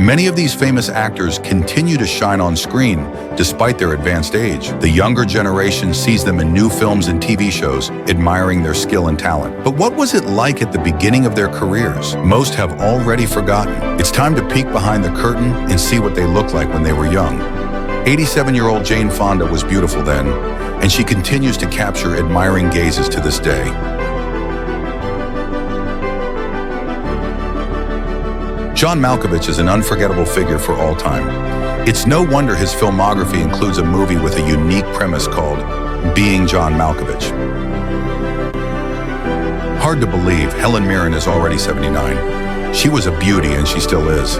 Many of these famous actors continue to shine on screen despite their advanced age. The younger generation sees them in new films and TV shows, admiring their skill and talent. But what was it like at the beginning of their careers? Most have already forgotten. It's time to peek behind the curtain and see what they looked like when they were young. 87-year-old Jane Fonda was beautiful then, and she continues to capture admiring gazes to this day. John Malkovich is an unforgettable figure for all time. It's no wonder his filmography includes a movie with a unique premise called Being John Malkovich. Hard to believe, Helen Mirren is already 79. She was a beauty and she still is.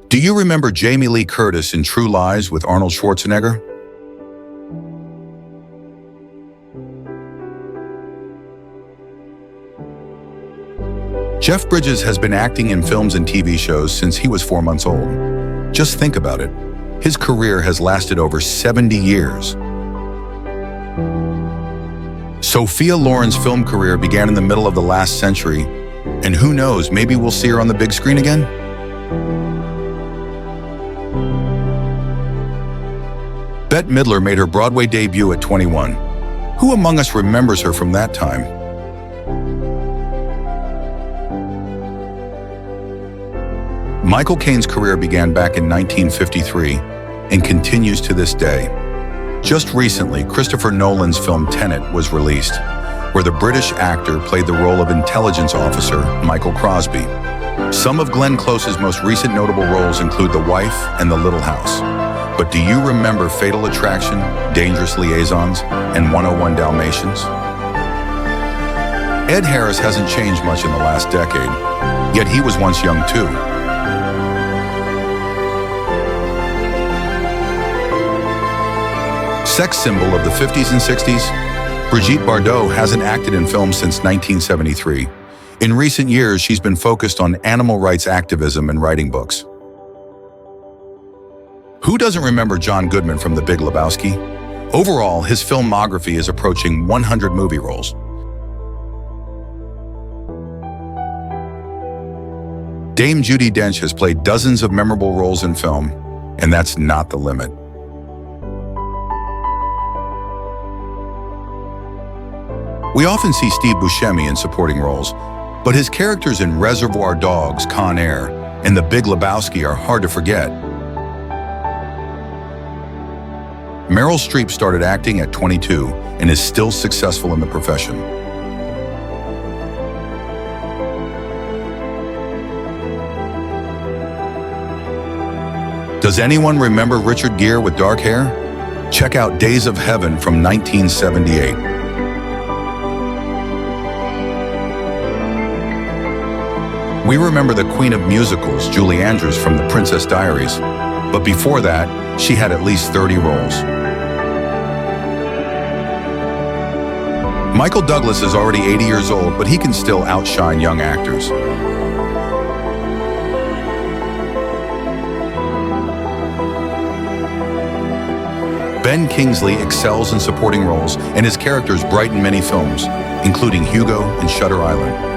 Do you remember Jamie Lee Curtis in True Lies with Arnold Schwarzenegger? Jeff Bridges has been acting in films and TV shows since he was 4 months old. Just think about it. His career has lasted over 70 years. Sophia Loren's film career began in the middle of the last century, and who knows, maybe we'll see her on the big screen again? Bette Midler made her Broadway debut at 21. Who among us remembers her from that time? Michael Caine's career began back in 1953 and continues to this day. Just recently, Christopher Nolan's film Tenet was released, where the British actor played the role of intelligence officer Michael Crosby. Some of Glenn Close's most recent notable roles include The Wife and The Little House. But do you remember Fatal Attraction, Dangerous Liaisons, and 101 Dalmatians? Ed Harris hasn't changed much in the last decade, yet he was once young too. Sex symbol of the 50s and 60s, Brigitte Bardot hasn't acted in films since 1973. In recent years, she's been focused on animal rights activism and writing books. Who doesn't remember John Goodman from The Big Lebowski? Overall, his filmography is approaching 100 movie roles. Dame Judi Dench has played dozens of memorable roles in film, and that's not the limit. We often see Steve Buscemi in supporting roles, but his characters in Reservoir Dogs, Con Air, and The Big Lebowski are hard to forget. Meryl Streep started acting at 22 and is still successful in the profession. Does anyone remember Richard Gere with dark hair? Check out Days of Heaven from 1978. We remember the queen of musicals, Julie Andrews, from The Princess Diaries, but before that, she had at least 30 roles. Michael Douglas is already 80 years old, but he can still outshine young actors. Ben Kingsley excels in supporting roles, and his characters brighten many films, including Hugo and Shutter Island.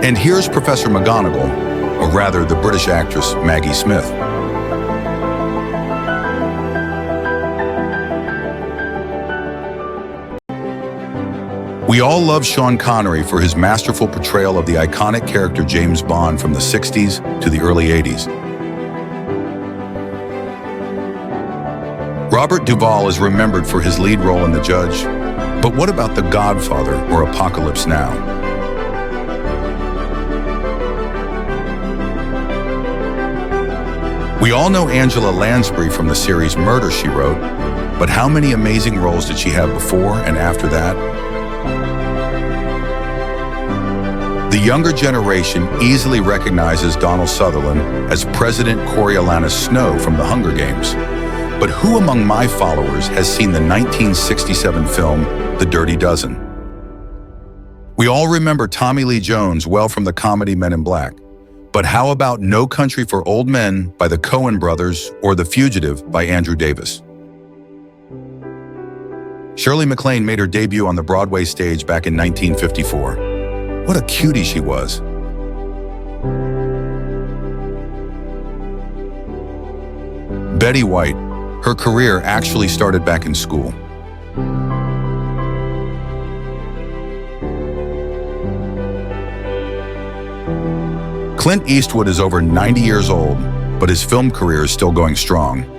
And here's Professor McGonagall, or rather the British actress Maggie Smith. We all love Sean Connery for his masterful portrayal of the iconic character James Bond from the 60s to the early 80s. Robert Duvall is remembered for his lead role in The Judge, but what about The Godfather or Apocalypse Now? We all know Angela Lansbury from the series Murder, She Wrote, but how many amazing roles did she have before and after that? The younger generation easily recognizes Donald Sutherland as President Coriolanus Snow from The Hunger Games. But who among my followers has seen the 1967 film The Dirty Dozen? We all remember Tommy Lee Jones well from the comedy Men in Black. But how about No Country for Old Men by the Coen brothers or The Fugitive by Andrew Davis? Shirley MacLaine made her debut on the Broadway stage back in 1954. What a cutie she was. Betty White. Her career actually started back in school. Clint Eastwood is over 90 years old, but his film career is still going strong.